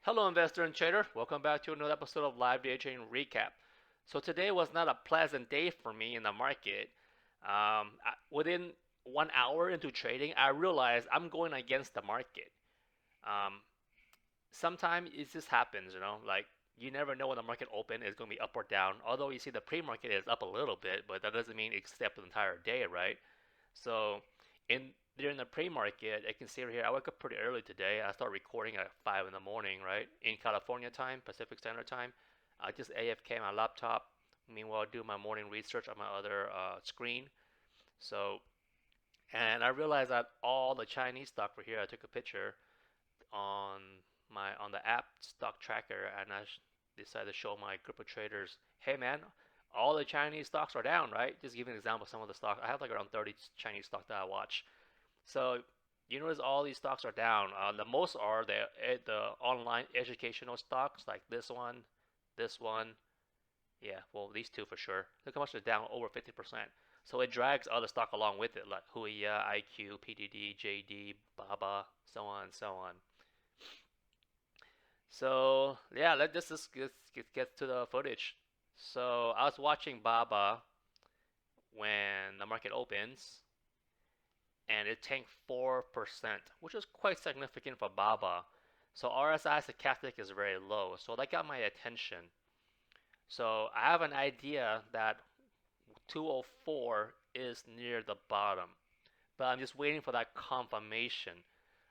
Hello, investor and trader. Welcome back to another episode of Live Day Trading Recap. So today was not a pleasant day for me in the market. Within 1 hour into trading, I realized I'm going against the market. Um, Sometimes it just happens, like you never know when the market open is going to be up or down. Although you see the pre-market is up a little bit, but that doesn't mean it's up the entire day, right? So in during the pre-market, I can see right here, I woke up pretty early today. I started recording at 5 in the morning, right? In California time, Pacific Standard Time. I just AFK my laptop. Meanwhile, do my morning research on my other screen. So, and I realized that all the Chinese stock were here. I took a picture on on the app stock tracker, and I decided to show my group of traders, hey man, all the Chinese stocks are down, right? Just give an example of some of the stocks. I have like around 30 Chinese stocks that I watch. So you notice all these stocks are down. The most are the online educational stocks like this one. Yeah, well these two for sure. Look how much they're down, over 50%. So it drags other stock along with it, like Huya, IQ, PDD, JD, Baba, so on and so on. So yeah, let's just get to the footage. So I was watching Baba when the market opens, and it tanked 4%, which is quite significant for Baba. So RSI stochastic is very low, so that got my attention. So I have an idea that 204 is near the bottom, but I'm just waiting for that confirmation.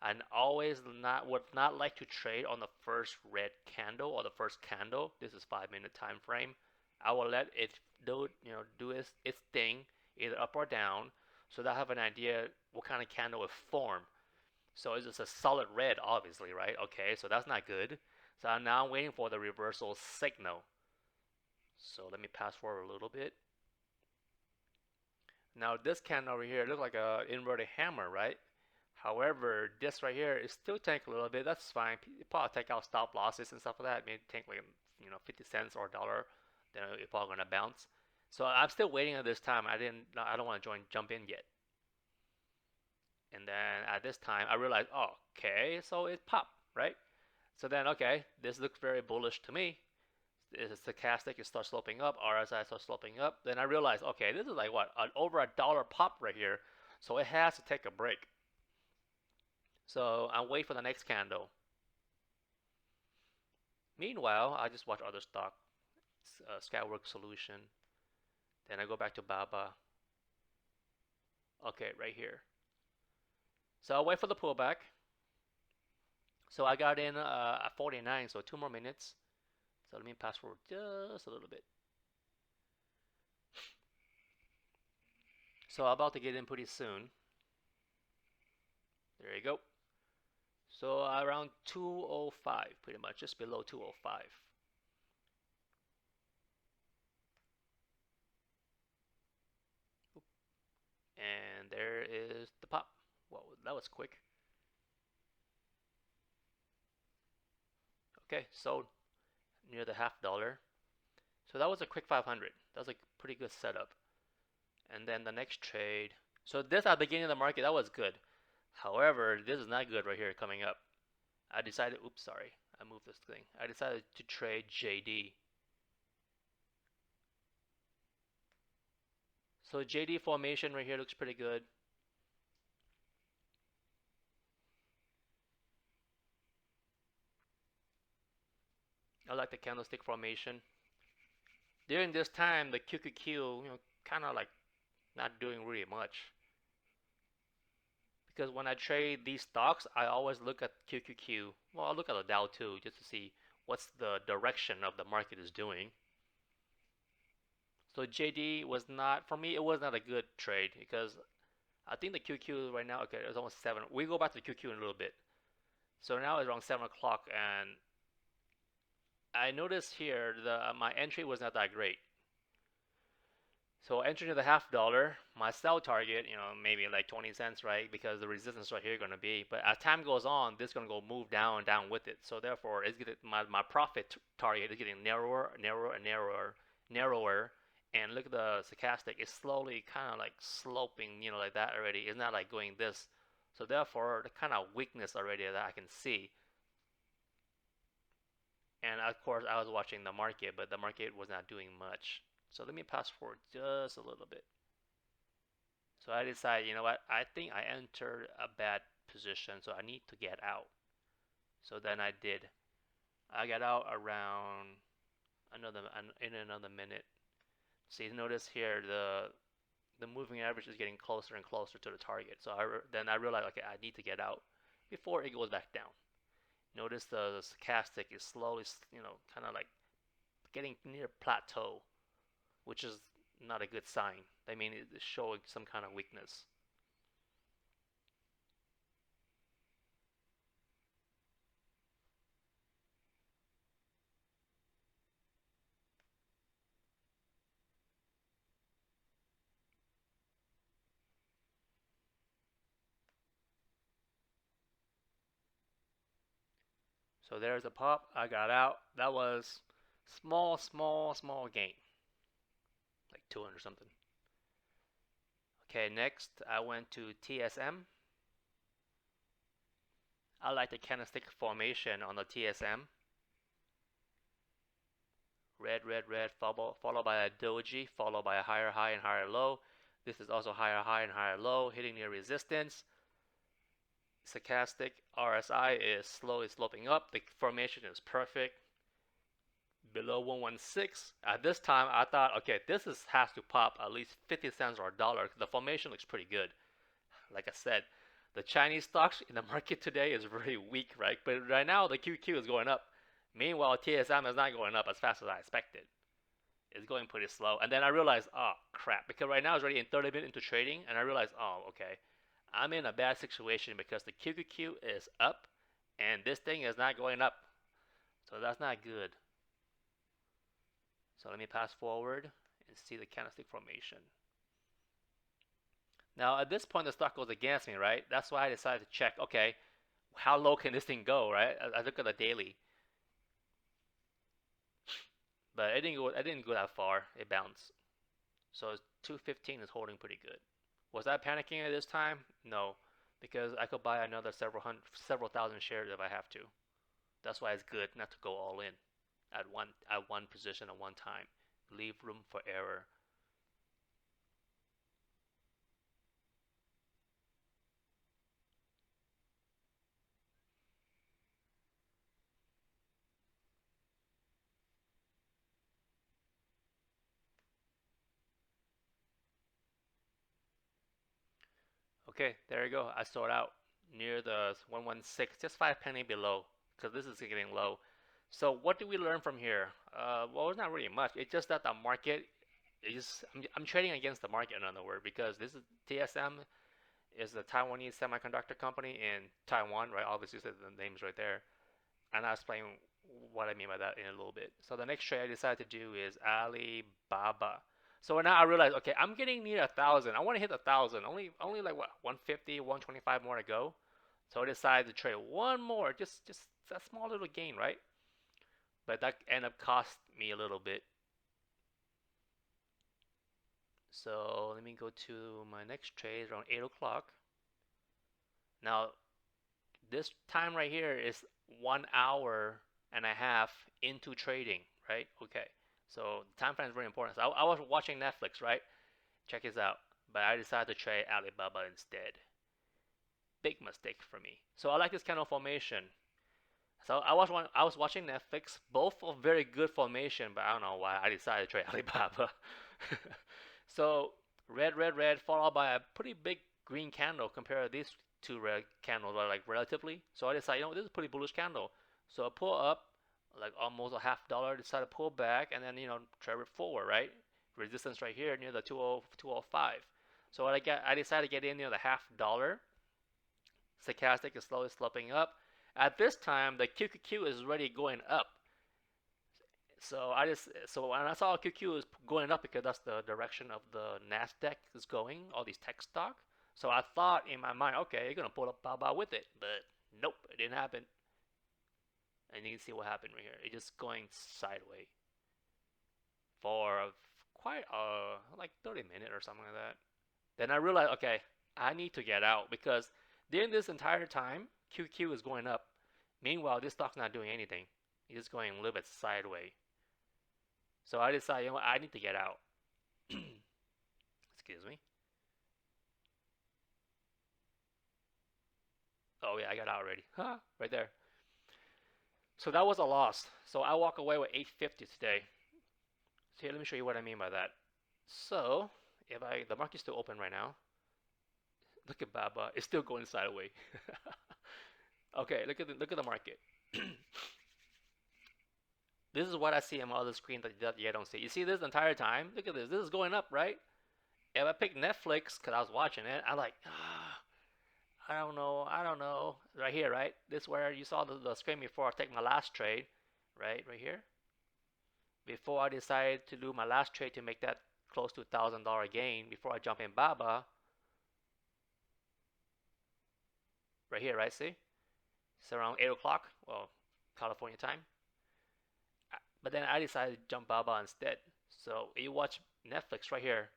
I always not would not like to trade on the first red candle or the first candle. This is 5 minute time frame. I will let it do its thing, either up or down, so that I have an idea what kind of candle it formed. So it's just a solid red, obviously, right? Okay, so that's not good. So I'm now waiting for the reversal signal. So let me pass forward a little bit. Now this candle over here looks like a inverted hammer, right? However, this right here is still tank a little bit. That's fine. You probably take out stop losses and stuff like that. Maybe tank like 50 cents or a dollar. Then it's probably gonna bounce. So I'm still waiting at this time. I don't want to jump in yet. And then at this time, I realized, oh, okay, so it popped, right? So then, okay, this looks very bullish to me. It's stochastic, it starts sloping up. RSI starts sloping up. Then I realized, okay, this is like what, over a dollar pop right here. So it has to take a break. So I wait for the next candle. Meanwhile, I just watch other stock, Skyworks Solution. Then I go back to Baba. Okay, right here. So I wait for the pullback. So I got in at 49, so 2 more minutes. So let me pass forward just a little bit. So I'm about to get in pretty soon. There you go. So around 205, pretty much, just below 205. And there is the pop. Well, that was quick. Okay, so near the $0.50. So that was a quick 500. That was a pretty good setup. And then the next trade. So this at the beginning of the market, that was good. However, this is not good right here coming up. I decided, oops, sorry, I moved this thing. I decided to trade JD. So JD formation right here looks pretty good. I like the candlestick formation. During this time, the QQQ, kind of like not doing really much. Because when I trade these stocks, I always look at QQQ. Well, I look at the Dow too, just to see what's the direction of the market is doing. So JD was not, for me, it was not a good trade because I think the QQ right now, okay, it's almost 7. We go back to the QQ in a little bit. So now it's around 7 o'clock, and I noticed here my entry was not that great. So entering to the $0.50, my sell target, maybe like 20 cents, right? Because the resistance right here going to be. But as time goes on, this is going to go move down and down with it. So therefore, it's getting my profit target is getting narrower, narrower, and narrower, narrower. And look at the stochastic; it's slowly kind of like sloping, like that already. It's not like going this. So therefore, the kind of weakness already that I can see. And of course, I was watching the market, but the market was not doing much. So let me pass forward just a little bit. So I decided, you know what? I think I entered a bad position, so I need to get out. So then I did. I got out around another in another minute. See, notice here the moving average is getting closer and closer to the target. So then I realized, okay, I need to get out before it goes back down. Notice the stochastic is slowly, kind of like getting near plateau, which is not a good sign. I mean, it's showing some kind of weakness. So there's a pop. I got out. That was small, small, small gain, like 200 something. Okay, next I went to TSM. I like the candlestick formation on the TSM. Red, red, red, followed by a doji, followed by a higher high and higher low. This is also higher high and higher low, hitting near resistance. Stochastic RSI is slowly sloping up. The formation is perfect. Below 116. At this time, I thought, okay, has to pop at least 50 cents or a dollar. The formation looks pretty good. Like I said, the Chinese stocks in the market today is very weak, right? But right now, the QQ is going up. Meanwhile, TSM is not going up as fast as I expected. It's going pretty slow. And then I realized, oh crap, because right now it's already in 30 minutes into trading, and I realized, oh okay, I'm in a bad situation because the QQQ is up, and this thing is not going up. So that's not good. So let me pass forward and see the candlestick formation. Now at this point the stock goes against me, right? That's why I decided to check, okay, how low can this thing go, right? I look at the daily, but it didn't go that far. It bounced. So 215 is holding pretty good. Was I panicking at this time? No, because I could buy another several thousand shares if I have to. That's why it's good not to go all in at one position at one time. Leave room for error. Okay, there you go. I sold out near the 116, just 5 penny below, because this is getting low. So what do we learn from here? Well, it's not really much. It's just that the market is. I'm trading against the market, in other words, because this is TSM is the Taiwanese semiconductor company in Taiwan, right? Obviously, the name's right there, and I'll explain what I mean by that in a little bit. So the next trade I decided to do is Alibaba. So now I realize, okay, I'm getting near 1,000. I want to hit 1,000. Only like what 150, 125 more to go. So I decided to trade one more, just a small little gain, right? But that ended up cost me a little bit. So let me go to my next trade around 8 o'clock. Now this time right here is 1 hour and a half into trading, right? Okay. So time frame is very important. So I was watching Netflix, right? Check this out. But I decided to trade Alibaba instead. Big mistake for me. So I like this kind of formation. So I was watching Netflix, both of very good formation, but I don't know why I decided to trade Alibaba. So red, red, red, followed by a pretty big green candle compared to these two red candles are like relatively. So I decided, this is a pretty bullish candle. So I pull up like almost a half dollar, decided to pull back and then trade it forward, right? Resistance right here near the 205. So I decided to get in near the half dollar. Stochastic is slowly sloping up. At this time, the QQQ is already going up. So when I saw QQ is going up because that's the direction of the Nasdaq is going, all these tech stock. So I thought in my mind, okay, you're gonna pull up Baba with it, but nope, it didn't happen. And you can see what happened right here. It's just going sideways for quite like 30 minutes or something like that. Then I realized, okay, I need to get out because during this entire time, QQ is going up. Meanwhile, this stock's not doing anything. He's just going a little bit sideways. So I decided, you know what, I need to get out. Excuse me. Oh yeah, I got out already. Huh, right there. So that was a loss. So I walk away with 850 today. So here, let me show you what I mean by that. So if I the market's still open right now. Look at Baba. It's still going sideways. Okay, look at the market. This is what I see on my other screen that you don't see. You see this entire time? Look at this. This is going up, right? If I pick Netflix because I was watching it, I'm like, I don't know, I don't know. Right here, right? This is where you saw the screen before I take my last trade, right here. Before I decided to do my last trade to make that close to $1,000 gain before I jump in Baba, right here, right? See? It's around 8 o'clock, well, California time. But then I decided to jump Baba instead. So you watch Netflix right here,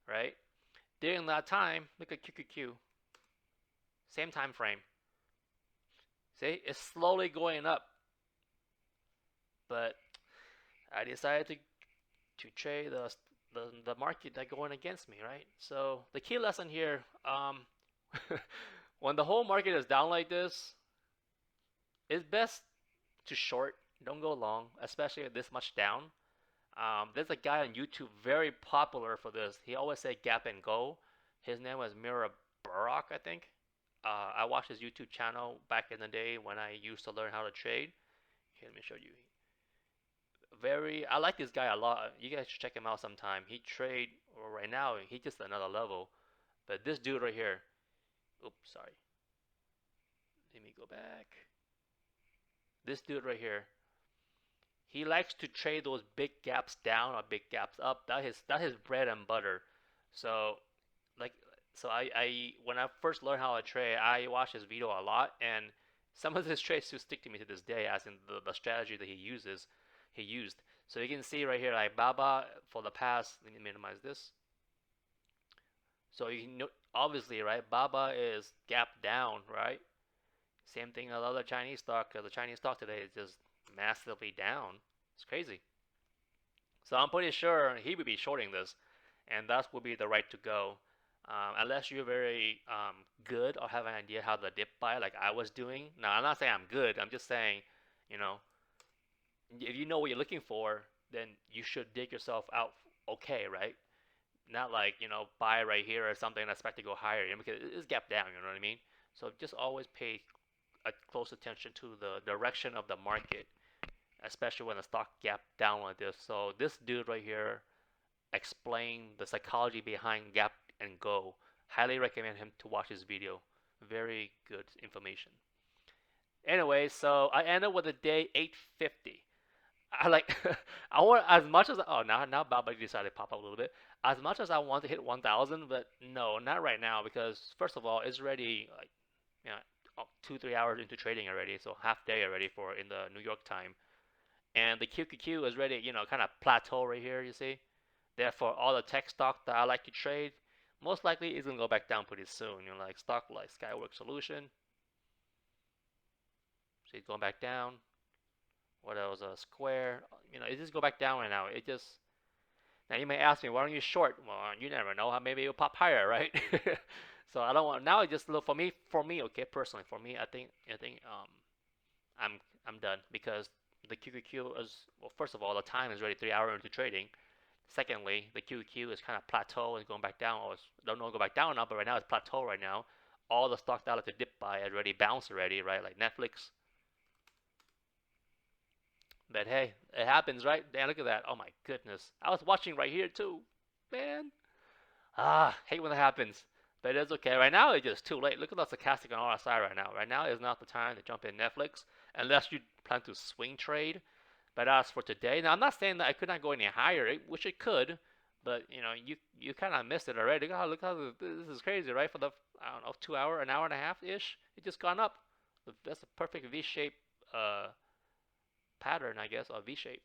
right? During that time, look at QQQ, same time frame. See, it's slowly going up, but I decided to trade the market that going against me, right? So the key lesson here, when the whole market is down like this, it's best to short. Don't go long, especially with this much down. There's a guy on YouTube very popular for this. He always said gap and go. His name was Mira Barak, I think. I watched his YouTube channel back in the day when I used to learn how to trade. Here, let me show you. I like this guy a lot. You guys should check him out sometime. He trade right now. He's just another level. But this dude right here. Oops, sorry. Let me go back. This dude right here. He likes to trade those big gaps down or big gaps up. That his bread and butter. So like I when I first learned how to trade, I watched his video a lot, and some of his trades still stick to me to this day, as in the strategy that he used. So you can see right here, like Baba for the past. Let me minimize this. So you know, obviously, right, Baba is gap down, right? Same thing as other Chinese stock, because the Chinese stock today is just massively down. It's crazy. So I'm pretty sure he would be shorting this, and that would be the right to go. Unless you're very good or have an idea how to dip buy, like I was doing. Now, I'm not saying I'm good. I'm just saying, you know, if you know what you're looking for, then you should dig yourself out okay, right? Not like, buy right here or something and expect to go higher, because it's gap down, you know what I mean? So just always pay a close attention to the direction of the market, especially when the stock gap down like this. So this dude right here explained the psychology behind gap and go. Highly recommend him to watch this video. Very good information. Anyway, so I ended with a day 850. I like I want as much as now Baba decided to pop up a little bit. As much as I want to hit 1,000, but no, not right now, because first of all, it's already like, you know 2-3 hours into trading already, so half day already for in the New York time, and the QQQ is ready, kind of plateau right here. You see, therefore all the tech stock that I like to trade most likely is gonna go back down pretty soon. Like stock like Skyworks Solution, see it's going back down. What else? Square. It just go back down right now. It just Now you may ask me, why don't you short? Well, you never know. Maybe it'll pop higher, right? So I don't want now. It just look for me. Okay, personally, for me, I think I'm done, because the QQQ is, well. First of all, the time is already 3 hours into trading. Secondly, the QQQ is kind of plateau and going back down. Or don't know go back down now, but right now it's plateau right now. All the stocks that I like to dip by already bounced already, right? Like Netflix. But hey, it happens, right? Dan, look at that. Oh my goodness. I was watching right here too. Man. Hate when that happens. But it's okay. Right now, it's just too late. Look at the stochastic on RSI right now. Right now is not the time to jump in Netflix unless you plan to swing trade. But as for today, now I'm not saying that I could not go any higher, which it could, but you kind of missed it already. Look how this is crazy, right? For the, I don't know, 2 hour, an hour and a half ish, it just gone up. That's a perfect V-shape uh, pattern, I guess, or V-shape.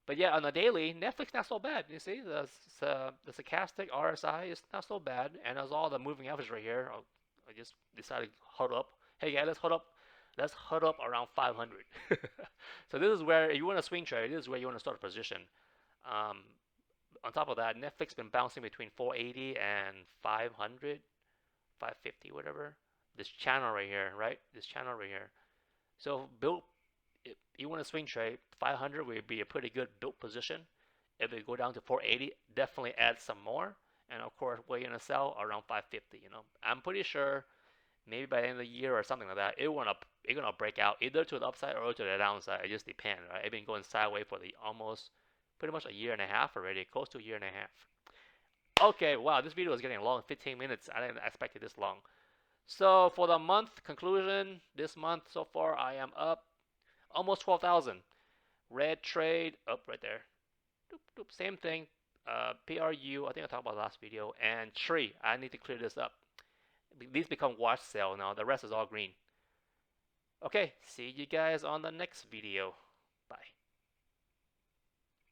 But yeah, on the daily, Netflix not so bad. You see, the stochastic RSI is not so bad, and as all the moving averages right here, I just decided to hold up. Hey guys, let's hold up. Let's huddle up around 500. So this is where, if you want to swing trade, this is where you want to start a position. Um, on top of that, Netflix been bouncing between 480 and 500, 550, whatever. This channel right here, right? This channel right here. So build, if you want to swing trade, 500 would be a pretty good built position. If it go down to 480, definitely add some more. And of course, we're gonna sell around 550. I'm pretty sure maybe by the end of the year or something like that, it's gonna break out either to the upside or to the downside. It just depends, right? It's been going sideways for the almost pretty much a year and a half already, close to a year and a half. Okay, wow, this video is getting long, 15 minutes. I didn't expect it this long. So for the month conclusion, this month so far I am up almost 12,000. Red trade up right there. Doop, doop, same thing. PRU, I think I talked about last video, and tree. I need to clear this up. These become wash sale now. The rest is all green. Okay, see you guys on the next video. Bye.